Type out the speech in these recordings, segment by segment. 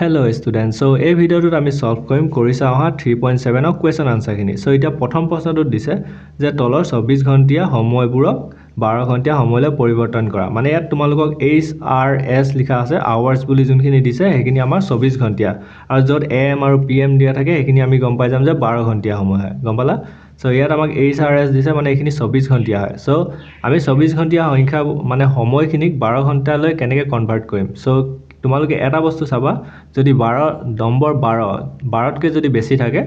Hello students, so এই ভিডিওটোত আমি solve কৰিম কৰিছা অহা 3.7 কুৱেশ্যন আনসাৰখিনি। সো এতিয়া প্ৰথম প্ৰশ্নটোত দিছে যে তলৰ 24 ঘণ্টিয়া সময়বোৰক 12 ঘণ্টিয়া সময়লৈ পৰিৱৰ্তন কৰা। মানে ইয়াত তোমালোকক HRS লিখা আছে, আৱাৰ্ছ বুলি যোনখিনি দিছে সেইখিনি আমাৰ 24 ঘণ্টিয়া। আৰু য'ত AM আৰু PM দিয়া থাকে সেইখিনি আমি গম পাই যাম যে 12 ঘণ্টিয়া সময় হয়। গম পালা? সো ইয়াত আমাক HRS দিছে মানে এইখিনি 24 ঘণ্টিয়া হয়। সো আমি 24 ঘণ্টিয়া সংখ্যা মানে সময়খিনিক 12 ঘণ্টালৈ কেনেকৈ কনভাৰ্ট কৰিম। সো তোমালোকে এটা বস্তু চাবা, যদি 12 নম্বৰ 12তকৈ যদি বেছি থাকে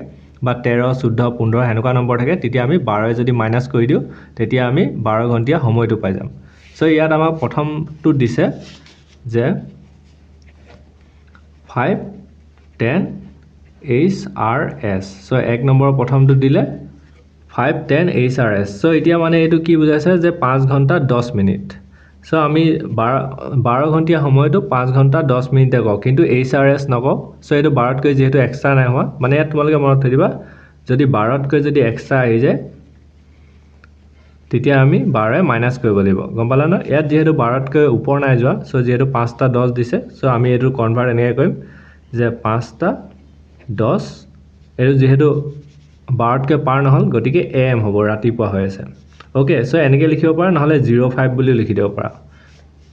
বা 13, 14, 15 এনেকুৱা নম্বৰ থাকে তেতিয়া আমি 12 যদি মাইনাছ কৰি দিওঁ তেতিয়া আমি 12 ঘণ্টিয়া সময়টো পাই যাম। সো ইয়াত আমাক প্ৰথমটো দিছে যে 5, 10 HRS। সো এক নম্বৰৰ প্ৰথমটো দিলে 5, 10 HRS। সো এতিয়া মানে এইটো কি বুজাইছে যে 5 ঘণ্টা 10 মিনিট। সো আমি 12 ঘণ্টিয়া সময়টো 5 ঘণ্টা 10 মিনিটে কওঁ, কিন্তু HRS নকওঁ। সো এইটো 12তকৈ যিহেতু এক্সট্ৰা নাই হোৱা, মানে ইয়াত তোমালোকে মনত থৈ দিবা যদি 12তকৈ যদি এক্সট্ৰা আহি যায় তেতিয়া আমি 12 মাইনাছ কৰিব লাগিব। গম পালা ন? ইয়াত যিহেতু 12তকৈ ওপৰ নাই যোৱা, সো যিহেতু 5টা 10 দিছে, সো আমি এইটো কনভাৰ্ট এনেকৈ কৰিম যে 5টা 10, এইটো যিহেতু 12তকৈ পাৰ নহ'ল গতিকে AM হ'ব, ৰাতিপুৱা হৈ আছে। অ'কে, সো এনেকৈ লিখিব পাৰা, নহ'লে 05 বুলি লিখি দিব পাৰা।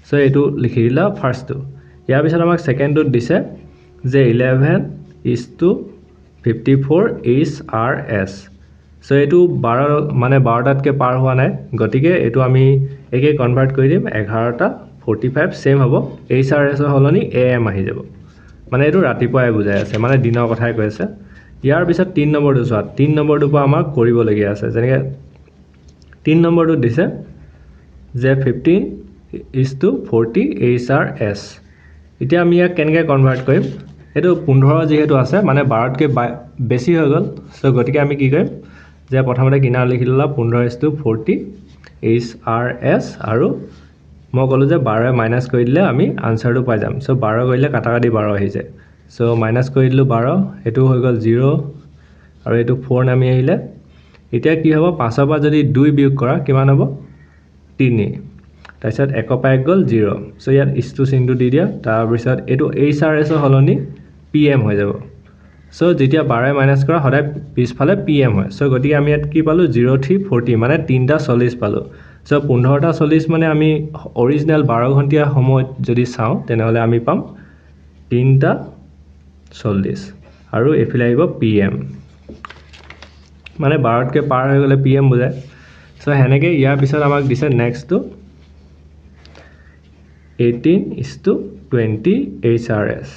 সো এইটো লিখি দিলা ফাৰ্ষ্টটো। ইয়াৰ পিছত আমাক ছেকেণ্ডটোত দিছে যে 11:54 HRS। সো এইটো 12টাতকৈ পাৰ হোৱা নাই, গতিকে এইটো আমি একে কনভাৰ্ট কৰি দিম 11:45, ছেম হ'ব। HRSৰ সলনি AM আহি যাব, মানে এইটো ৰাতিপুৱাই বুজাই আছে, মানে দিনৰ কথাই কৈ আছে। ইয়াৰ পিছত 3 নম্বৰটো চোৱা, 3 নম্বৰটোৰ পৰা আমাক কৰিবলগীয়া আছে। যেনেকৈ 3 নম্বৰটোত দিছে যে 15:40 HRS। এতিয়া আমি ইয়াক কেনেকৈ কনভাৰ্ট কৰিম, এইটো 15 যিহেতু আছে মানে 12তকৈ বেছি হৈ গ'ল। সো গতিকে আমি কি কৰিম যে প্ৰথমতে কিনাৰত লিখি ল'লা 15:40 HRS, আৰু মই ক'লোঁ যে 12 মাইনাছ কৰি দিলে আমি আনচাৰটো পাই যাম। সো 12 কৰিলে কাটা কাটি 12 আহি যায়। সো মাইনাছ কৰি দিলোঁ 12, এইটো হৈ গ'ল 0, আৰু এইটো 4 নামি আহিলে। এতিয়া কি হ'ব, 5ৰ পৰা যদি 2 বিয়োগ কৰা কিমান হ'ব, 3। তাৰপিছত 1ৰ পৰা 1 গ'ল 0। সো ইয়াত ইছটো চিনটো দি দিয়া। তাৰপিছত এইটো HRSৰ সলনি PM হৈ যাব। সো যেতিয়া 12 মাইনাছ কৰা সদায় পিছফালে PM হয়। সো গতিকে আমি ইয়াত কি পালোঁ, 03:40, মানে 3:40 পালোঁ। সো 15:40 মানে আমি অৰিজিনেল 12 ঘণ্টীয়া সময়ত যদি চাওঁ তেনেহ'লে আমি পাম 3:40, আৰু এইফালে আহিব PM, মানে 12তকৈ পাৰ হৈ গ'লে PM বুজায়। সো সেনেকৈ ইয়াৰ পিছত আমাক দিছে নেক্সটটো 18:20 HRS।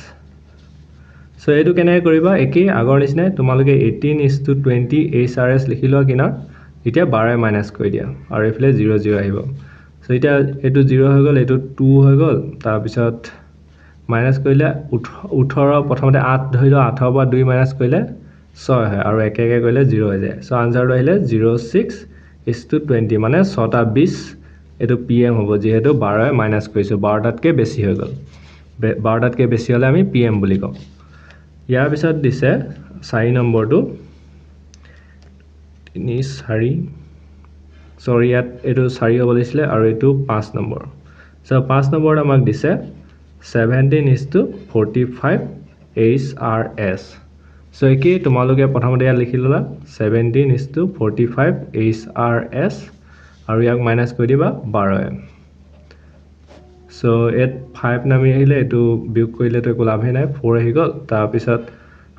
সো এইটো কেনেকৈ কৰিবা, একেই আগৰ নিচিনাই তোমালোকে 18:20 HRS লিখি লোৱা কিনাৰত। এতিয়া 12 মাইনাছ কৰি দিয়া আৰু এইফালে 0, 0 আহিব। সো এতিয়া এইটো 0 হৈ গ'ল, এইটো 2 হৈ গ'ল। তাৰপিছত মাইনাছ কৰিলে 18, প্ৰথমতে 8 ধৰি লওঁ, 8ৰ পৰা 2 মাইনাছ কৰিলে 6 হয়, আৰু একে একে কৰিলে 0 হৈ যায়। সো আনচাৰটো আহিলে 06:20, মানে 6:20 এইটো PM হ'ব, যিহেতু 12 মাইনাছ কৰিছোঁ, 12টাতকৈ বেছি হৈ গ'ল। 12টাতকৈ বেছি হ'লে আমি PM বুলি কওঁ। ইয়াৰ পিছত দিছে 4 নম্বৰটো 3, 4, চৰি ইয়াত এইটো 4 হ'ব লাগিছিলে, আৰু এইটো 5 নম্বৰ। সো 5 নম্বৰত আমাক দিছে 17:45 HRS। সো একেই তোমালোকে প্ৰথমতে ইয়াত লিখি ল'লা 17:45 HRS, আৰু ইয়াক মাইনাছ কৰি দিবা 12। সো ইয়াত 5 নামি আহিলে, এইটো বিয়োগ কৰিলেতো একো লাভেই নাই, 4 আহি গ'ল। তাৰপিছত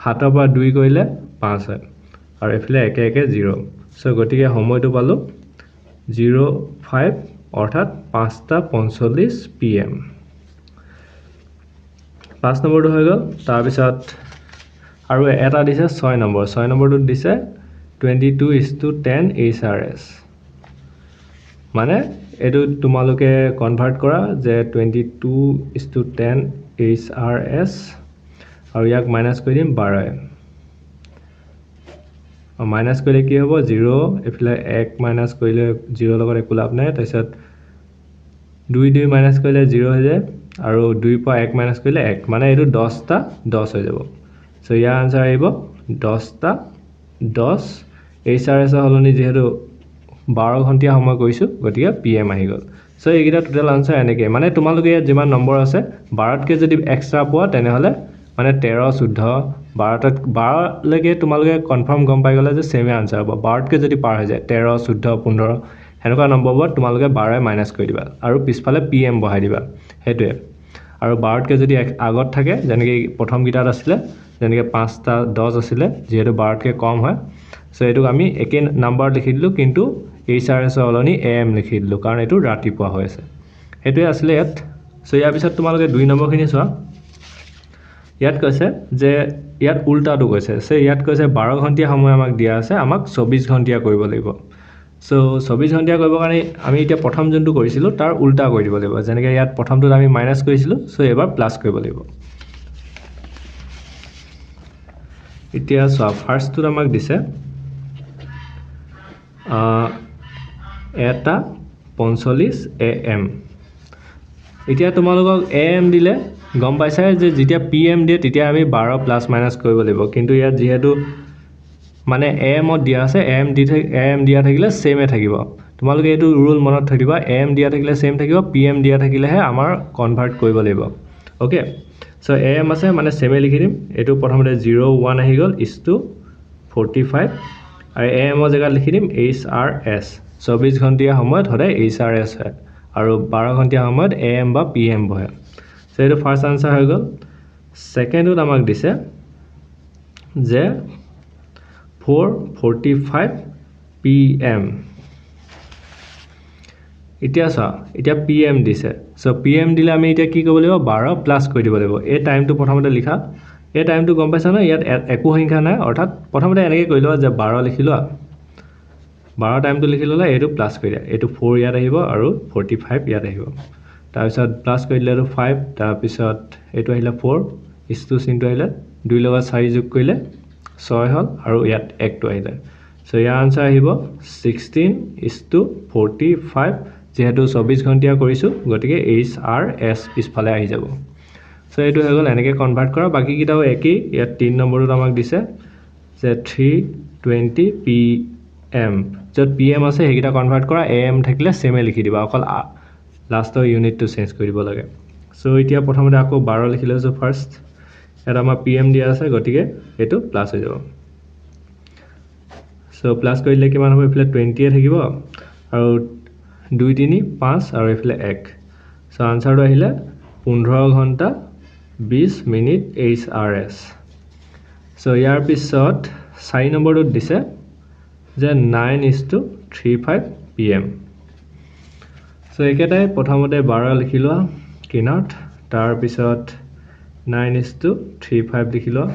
7ৰ পৰা 2 কৰিলে 5 হয়, আৰু এইফালে একে একে 0। সো গতিকে সময়টো পালোঁ 05, অৰ্থাৎ 5:45 PM। 5 নম্বৰটো হৈ গ'ল। তাৰপিছত আৰু এটা দিছে 6 নম্বৰ। 6 নম্বৰটোত দিছে 22:10 HRS। মানে এইটো তোমালোকে কনভাৰ্ট কৰা যে 22:10 HRS, আৰু ইয়াক মাইনাছ কৰি দিম 12। মাইনাছ কৰিলে কি হ'ব, 0, এইফালে 1 মাইনাছ কৰিলে 0ৰ লগত একো লাভ নাই। তাৰপিছত 2 মাইনাছ কৰিলে 0 হৈ যায়, আৰু 2ৰ পৰা 1 মাইনাছ কৰিলে 1, মানে এইটো 10:10 হৈ যাব। সো ইয়াৰ আনচাৰ আহিব 10:10। HRSৰ সলনি যিহেতু 12 ঘণ্টীয়া সময় কৰিছোঁ গতিকে PM আহি গ'ল। সো এইকেইটা টোটেল আনচাৰ এনেকৈ, মানে তোমালোকে ইয়াত যিমান নম্বৰ আছে 12তকৈ যদি এক্সট্ৰা পোৱা তেনেহ'লে মানে 13 14 12লৈকে তোমালোকে কনফাৰ্ম গম পাই গ'লে যে সেমে আনসাৰ হ'ব 12তকৈ যদি পাৰ হৈ যায় 13 14 15 হেনেকুৱা নম্বৰবোৰত তোমালোকে 12 মাইনাস কৰি দিবা আৰু পিছফালে PM বহাই দিবা হেতুৱে আৰু 12তকৈ যদি আগত থাকে যেনেকৈ প্ৰথম গিটাত আছিলে যেনেকৈ 5টা 10 আছিলে যেহেতু 12তকৈ কম হয় সো এটো আমি একে নাম্বাৰ লিখি দিলো কিন্তু HRS অলনি AM লিখি দিলো কাৰণ এটো ৰাতিপুৱা হৈ আছে হেতুৱে আসলে ইয়াত সো ইয়াৰ পিছত তোমালোকে 2 নম্বৰখিনি চোৱা ইয়াত কৈছে যে ইয়াত উল্টাটো কৈছে সে ইয়াত কৈছে 12 ঘণ্টিয়া সময় আমাক দিয়া আছে আমাক 24 ঘণ্টিয়া কৰিব লাগিব সো 24 ঘণ্টিয়া কৰিব কাৰণে আমি এতিয়া প্ৰথম যোনটো কৰিছিলো তাৰ উল্টা কৰি দিব লাগিব যেনেকৈ ইয়াত প্ৰথমটোত আমি মাইনাস কৰিছিলো সো এবাৰ প্লাস কৰিব লাগিব এতিয়া চোৱা ফাৰ্ষ্টটোত আমাক দিছে এটা 45 AM এতিয়া তোমালোকক AM দিলে গম পাইছা যে যেতিয়া PM দিয়ে তেতিয়া আমি 12 প্লাস মাইনাস কৰিব লাগিব কিন্তু ইয়াত যেহেতু মানে AM দিয়া আছে AM দিয়া থাকিলে সেমে থাকিব তোমালোকে এটো ৰুল মনত থৈবা AM দিয়া থাকিলে সেম থাকিব PM দিয়া থাকিলেহে আমাৰ কনভাৰ্ট কৰিব লাগিব ওকে সো AM আছে মানে সেমে লিখি দিম এটো প্ৰথমতে 0 1 আহি গল is to 45 আৰু AM জায়গাত লিখি দিম HRS 24 ঘণ্টিয়া সময়ত হৰে HRS হয় আৰু 12 ঘণ্টিয়া সময়ত AM বা PM বহে সো এটো ফাৰ্স্ট আনসাৰ হৈ গল সেকেন্ডত আমাক দিছে যে 4:45 PM এতিয়া চা এতিয়া PM দিছে সো PM দিলে আমি এতিয়া কি কৰিব লাগিব 12 প্লাস কৰি দিব লাগিব এই টাইমটো প্ৰথমতে লিখা এই টাইমটো গম পাইছা না ইয়াত একো সংখ্যা নাই অৰ্থাৎ প্ৰথমতে এনেকৈ কৰি লোৱা যে 12 লিখি লোৱা 12 টাইমটো লিখি ললা এটো প্লাস কৰি দিয়া এটো 4 ইয়াত আহিব আৰু 45 ইয়াত আহিব তাৰ পিছত প্লাস কৰি দিলে 5 তাৰ পিছত এটো আহিলে 4 is to চিনটো আহিলে 2 লগত 4 যোগ কৰিলে 6 হল আৰু ইয়াত 1 টো আহিলে সো ইয়াৰ আনসাৰ আহিব 16:45 যেহেতু 24 ঘণ্টিয়া কৰিছো গতিকে HRS পিছফালে আহি যাব সো এটো হৈ গল এনেকৈ কনভাৰ্ট কৰা বাকি কিটাও একেই ইয়াত 3 নম্বৰত আমাক দিছে যে 3:20 PM যত PM আছে হেগিটা কনভাৰ্ট কৰা AM থাকিলে সেমে লিখি দিবা অকল লাষ্টৰ ইউনিটটো চেঞ্জ কৰি দিব লাগে সো এতিয়া প্ৰথমতে আকৌ 12 লিখি লৈছো ফাৰ্স্ট এটা আমাৰ PM দিয়া আছে গতিকে এটো প্লাস হৈ যাব সো প্লাস কৰিলে কিমান হ'ব ইফালে 20 এ থাকিব আৰু 2 3 5 আৰু ইফালে 1 সো আনসাৰটো আহিলে 15 ঘণ্টা 20 মিনিট HRS সো ইয়াৰ পিছত 4 নম্বৰটো দিছে যে 9:35 PM সো একেটাই প্ৰথমতে 12 লিখি লোৱা কিনাৰত তাৰ পিছত 9:35 লিখি লোৱা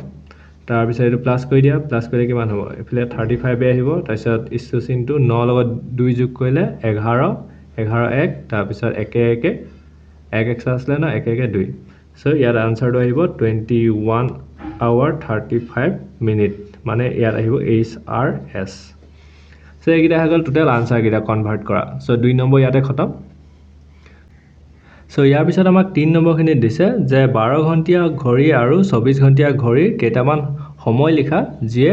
তাৰ পিছত এটো প্লাস কৰি দিয়া প্লাস কৰিলে কিমান হ'ব ইফালে 35 এ আহিব তাৰ পিছত ইছটো চিনটো 9 লগত 2 যোগ কৰিলে 11 11 1 তাৰ পিছত 1 1 1 এক্সট্ৰা আসলে না 1 1 2 সো ইয়াৰ আনসাৰটো আহিব 21 hour 35 মিনিট মানে ইয়াত আহিব HRS সো এইগিটা হৈ গল টোটাল আনসাৰ গিটা কনভাৰ্ট কৰা সো 2 নম্বৰ ইয়াতে খতম সো ইয়াৰ পিছত আমাক 3 নম্বৰখিনি দিছে যে 12 ঘণ্টিয়া ঘড়ী আৰু 24 ঘণ্টিয়া ঘড়ীৰ কেইটামান সময় লিখা যিয়ে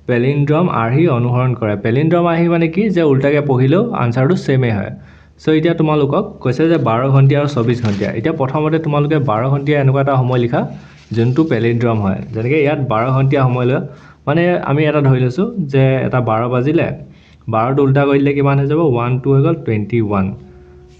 পেলিন্ড্ৰম আৰ্হি অনুসৰণ কৰে পেলিন্ড্ৰম আৰ্হি মানে কি যে উল্টাকে পঢ়িলেও আনসাৰটো সেমে হয় সো এতিয়া তোমালোকক কৈছে যে 12 ঘণ্টিয়া আৰু 24 ঘণ্টিয়া এতিয়া প্ৰথমতে তোমালোকে 12 ঘণ্টিয়া এনেকুৱা এটা সময় লিখা যোনটো পেলিন্ড্ৰম হয় যেনেকৈ ইয়াত 12 ঘণ্টিয়া সময় লৈ মানে আমি এটা ধৰি লৈছো যে এটা 12 বাজিলে 12 টো উল্টা কৰি দিলে কিমান হৈ যাব 1 2 হৈ গল 21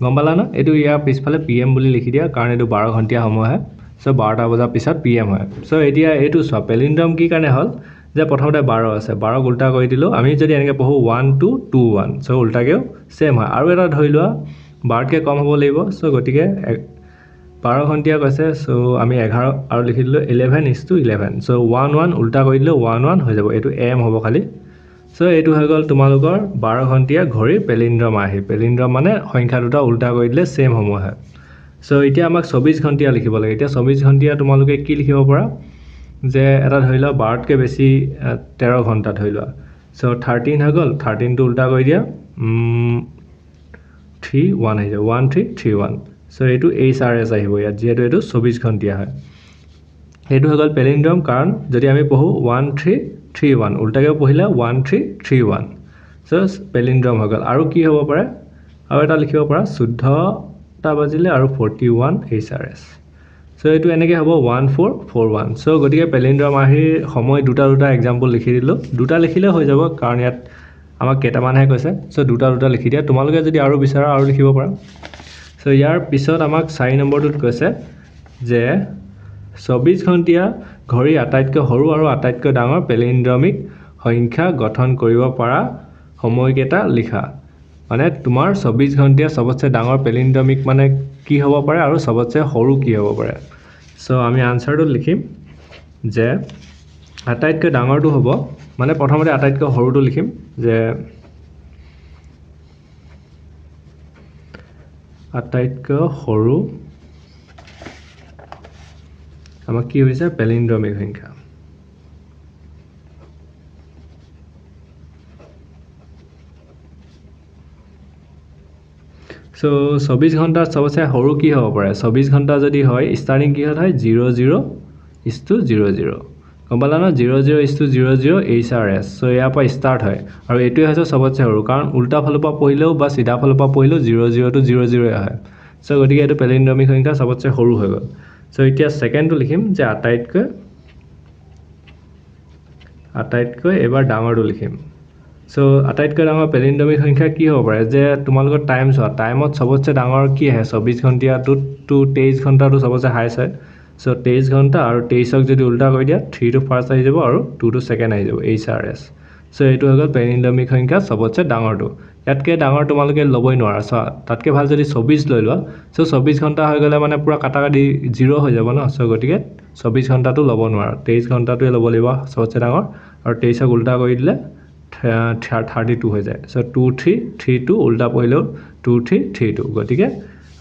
গম পালা না এটো ইয়াৰ পিছফালে PM বুলি লিখি দিয়া কাৰণ এটো 12 ঘণ্টিয়া সময় হয় সো 12টা বজাৰ পিছত PM হয় সো এতিয়া এটো সব পেলিন্ড্ৰম কি কাৰণে হল যে প্ৰথমতে 12 আছে 12 উল্টা কৰি দিলো আমি যদি এনেকৈ পঢ়ো 1 2 2 1 সো উল্টাকেও সেম হয় আৰু এটা ধৰি লোৱা 12তকৈ কম হ'ব লাগিব সো গতিকে 12 ঘণ্টিয়া কৈছে সো আমি 11 আৰু লিখি দিলো 11:11 সো 1 1 উল্টা কৰি দিলো 1 1 হৈ যাব এটো AM হ'ব খালি সো এটো হৈ গল তোমালোকৰ 12 ঘণ্টিয়া ঘড়ী পেলিন্ড্ৰম আহি পেলিন্ড্ৰম মানে সংখ্যা দুটা উল্টা কৰি দিলে সেম সময় হয় সো এতিয়া আমাক 24 ঘণ্টিয়া লিখিব লাগে এতিয়া 24 ঘণ্টিয়া তোমালোকে কি লিখিব পাৰা যে এটা ধৰি লোৱা 12তকৈ বেছি 13 ঘণ্টা ধৰি লোৱা সো 13 হৈ গল 13 টো উল্টা কৰি দিয়া 3 1 আহি যাব 1 3 3 1 সো এটো HRS আহিব ইয়াত যেহেতু এটো 24 ঘণ্টিয়া হয় এটো হৈ গল পেলিন্ড্ৰম কাৰণ যদি আমি পঢ়ো 1 3 3 1 উল্টাকে পঢ়িলে 1 3 3 1 সো পেলিন্ড্ৰম হৈ গল আৰু কি হ'ব পাৰে আৰু এটা লিখিব পাৰা 14টা বাজিলে আৰু 41 HRS সো এইটো এনেকৈ হ'ব 1441 সো গতিকে পেলিণ্ড্ৰম আহিৰ সময় দুটা এক্সাম্পল লিখি দিলোঁ দুটা লিখিলে হৈ যাব কাৰণ ইয়াত আমাক কেইটামানহে কৈছে সো দুটা লিখি দিয়া তোমালোকে যদি আৰু বিচাৰা আৰু লিখিব পাৰা সো ইয়াৰ পিছত আমাক 4 নম্বৰটোত কৈছে যে 24 ঘণ্টিয়া ঘড়ী আটাইতকৈ সৰু আৰু আটাইতকৈ ডাঙৰ পেলিণ্ড্ৰমিক সংখ্যা গঠন কৰিব পৰা সময়কেইটা লিখা মানে তোমাৰ 24 ঘণ্টিয়া সবতছে ডাঙৰ পেলিণ্ড্ৰমিক মানে কি হ'ব পাৰে আৰু সবতছে সৰু কি হ'ব পাৰে সো আমি আনসাৰটো লিখিম যে আটাইতকৈ ডাঙৰটো হ'ব মানে প্ৰথমতে আটাইতকৈ সৰুটো লিখিম যে আটাইতকৈ সৰু আমাক কি হৈছে পেলিণ্ড্ৰমিক সংখ্যা সো 24 ঘণ্টাত সবতছে সৰু কি হ'ব পাৰে 24 ঘণ্টা যদি হয় ষ্টাৰ্টিং কি হয় 00:00 গম পালা ন 00:00 HRS সো ইয়াৰ পৰা ষ্টাৰ্ট হয় আৰু এইটোৱে হৈছে সবতছে সৰু কাৰণ উল্টা ফালৰ পৰা পঢ়িলেও বা সিধা ফালৰ পৰা পঢ়িলেও 00:00 হয় সো গতিকে এইটো পেলিণ্ড্ৰমিক সংখ্যা সবতছে সৰু হৈ গ'ল সো এতিয়া সেকেন্ডটো লিখিম যে আটাইতকৈ এবাৰ ডাঙৰটো লিখিম সো আটাইতকৈ ডাঙৰ পেলিণ্ড্ৰমিক সংখ্যা কি হ'ব পাৰে যে তোমালোকৰ টাইম চোৱা টাইমত সবতছে ডাঙৰ কি আহে 24 ঘণ্টিয়াটোত 23 ঘণ্টাটো সবতছে হাইছ হয় সো 23 ঘণ্টা আৰু 23ক যদি উল্টা কৰি দিয়া 3 টো ফাৰ্ষ্ট আহি যাব আৰু 2 টো সেকেন্ড আহি যাব HRS সো এইটো হৈ গ'ল পেলিণ্ড্ৰমিক সংখ্যা সবতছে ডাঙৰটো ইয়াতকৈ ডাঙৰ তোমালোকে ল'বই নোৱাৰা চোৱা তাতকৈ ভাল যদি 24 লৈ লোৱা সো 24 ঘণ্টা হৈ গ'লে মানে পুৰা কাটাকাটি 0 হৈ যাব ন সো গতিকে 24 ঘণ্টাটো ল'ব নোৱাৰা 23 ঘণ্টাটোৱে ল'ব লাগিব সবতছে ডাঙৰ আৰু 23ক উল্টা কৰি দিলে 32 হৈ যায় সো 2332 উল্টা পঢ়িলেও 2332 গতিকে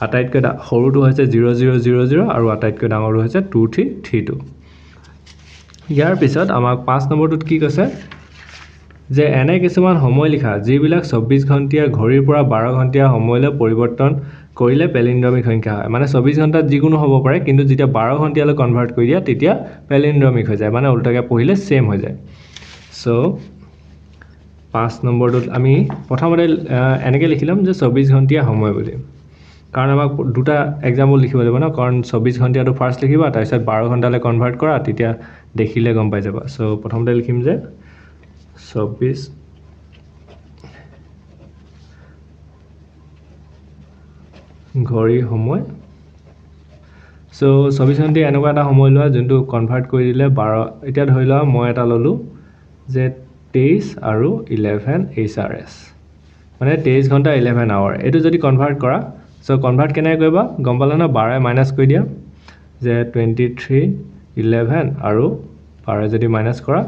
আটাইতকৈ সৰুটো হৈছে 00:00 আৰু আটাইতকৈ ডাঙৰটো হৈছে 2332 ইয়াৰ পিছত আমাক 5 নম্বৰটোত কি কৈছে যে এনে কিছুমান সময় লিখা যিবিলাক 24 ঘণ্টিয়া ঘড়ীৰ পৰা 12 ঘণ্টিয়া সময়লৈ পৰিৱৰ্তন কৰিলে পেলিণ্ড্ৰমিক সংখ্যা হয় মানে 24 ঘণ্টাত যিকোনো হ'ব পাৰে কিন্তু যেতিয়া 12 ঘণ্টিয়ালৈ কনভাৰ্ট কৰি দিয়া তেতিয়া পেলিণ্ড্ৰমিক হৈ যায় মানে উল্টাকৈ পঢ়িলে সেম হৈ যায় সো 5 নম্বৰটোত আমি প্ৰথমতে এনেকৈ লিখি ল'ম যে 24 ঘণ্টিয়া সময় বুলি কাৰণ আমাক দুটা এক্সাম্পল লিখিব লাগিব ন কাৰণ 24 ঘণ্টিয়াটো ফাৰ্ষ্ট লিখিবা তাৰপিছত 12 ঘণ্টালৈ কনভাৰ্ট কৰা তেতিয়া দেখিলে গম পাই যাবা সো প্ৰথমতে লিখিম যে 24 ঘড়ী সময় সো 24 ঘণ্টিয়া এনেকুৱা এটা সময় লোৱা যোনটো কনভাৰ্ট কৰি দিলে 12 এতিয়া ধৰি লোৱা মই এটা ল'লোঁ যে 23 আৰু 11 HRS মানে 23 ঘণ্টা 11 আৱাৰ এইটো যদি কনভাৰ্ট কৰা সো কনভাৰ্ট কেনেকৈ কৰিবা গম পালা ন 12 মাইনাছ কৰি দিয়া যে 23 11 আৰু 12 যদি মাইনাছ কৰা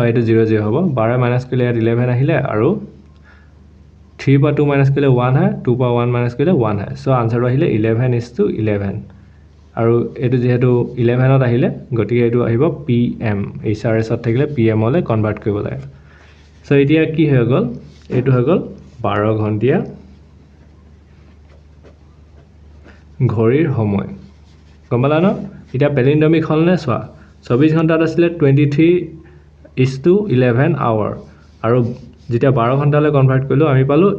এইটো 00 হ'ব 12 মাইনাছ কৰিলে ইয়াত 11 আহিলে আৰু 3 পৰা 2 মাইনাছ কৰিলে 1 হয় 2 পৰা 1 মাইনাছ কৰিলে 1 হয় সো আনসাৰটো আহিলে 11:11 আৰু এইটো যেহেতু 11ত আহিলে গতিকে এইটো আহিব PM HRSত থাকিলে PMলৈ কনভাৰ্ট কৰিব লাগে সো এতিয়া কি হৈ গ'ল এইটো হৈ গ'ল 12 ঘণ্টিয়া ঘড়ীৰ সময় গম পালা ন এতিয়া পেলিণ্ড্ৰমিক হ'লনে চোৱা 24 ঘণ্টাত আছিলে 23:11 আৱাৰ আৰু যেতিয়া 12 ঘণ্টালৈ কনভাৰ্ট কৰিলোঁ আমি পালোঁ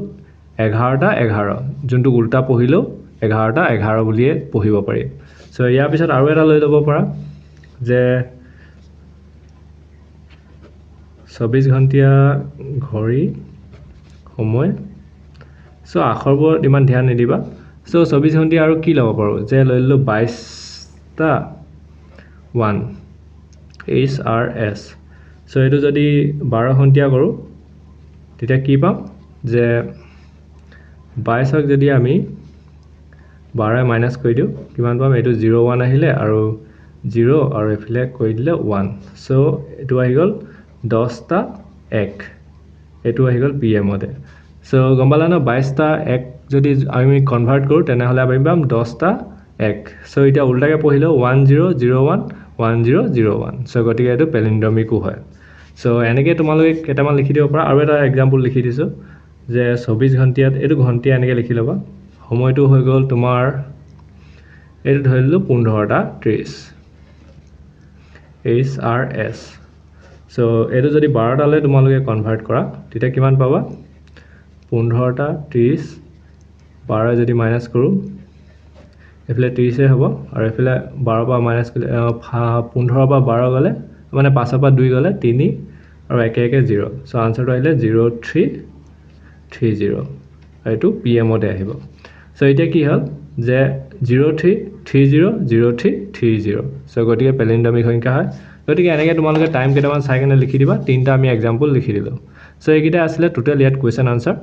11:11 যোনটো উল্টা পঢ়িলেও 11:11 বুলিয়ে পঢ়িব পাৰি সো ইয়াৰ পিছত আৰু এটা লৈ ল'ব পাৰা যে 24 ঘণ্টিয়া ঘড়ী সময় সো আখৰবোৰত ইমান ধ্যান নিদিবা সো 24 ঘণ্টিয়া আৰু কি ল'ব পাৰোঁ যে লৈ ল'লোঁ 22টা 1 HRS সো এইটো যদি 12 ঘণ্টিয়া কৰোঁ তেতিয়া কি পাম যে 22ক যদি আমি 12 মাইনাছ কৰি দিওঁ কিমান পাম এইটো 01 আহিলে আৰু 0 আৰু এফালে কৰি দিলে 1 সো এইটো আহি গ'ল 10টা 1 এইটো আহি গ'ল PMতে সো গম পালা ন 22টা 1 যদি আমি কনভাৰ্ট কৰোঁ তেনেহ'লে আমি পাম 10টা 1 সো এতিয়া উল্টাকৈ পঢ়িলেও 1001 1001 সো গতিকে এইটো পেলিণ্ড্ৰমিকো হয় সো এনেকৈ তোমালোকে কেইটামান লিখি দিব পাৰা আৰু এটা এক্সাম্পল লিখি দিছোঁ যে 24 ঘণ্টিয়াত এইটো ঘণ্টিয়া এনেকৈ লিখি ল'বা সময়টো হৈ গ'ল তোমাৰ এইটো ধৰি ললোঁ 15:30 HRS সো এইটো যদি 12টালৈ তোমালোকে কনভাৰ্ট কৰা তেতিয়া কিমান পাবা 15:30 12 যদি মাইনাছ কৰোঁ এইফালে 30 হ'ব আৰু এইফালে 12 পৰা মাইনাছ কৰিলে 15 পৰা 12 গ'লে মানে 5 পৰা 2 গ'লে 3 আৰু একে একে 0 চ' আনচাৰটো আহিলে 0330 আৰু এইটো PM-তে আহিব চ' এতিয়া কি হ'ল যে 0330 চ' গতিকে পেলিণ্ডমিক সংখ্যা হয় গতিকে এনেকৈ তোমালোকে টাইম কেইটামান চাই কেনে লিখি দিবা তিনিটা আমি এক্সাম্পল লিখি দিলোঁ চ' এইকেইটা আছিলে টোটেল ইয়াত কুৱেশ্যন আনচাৰ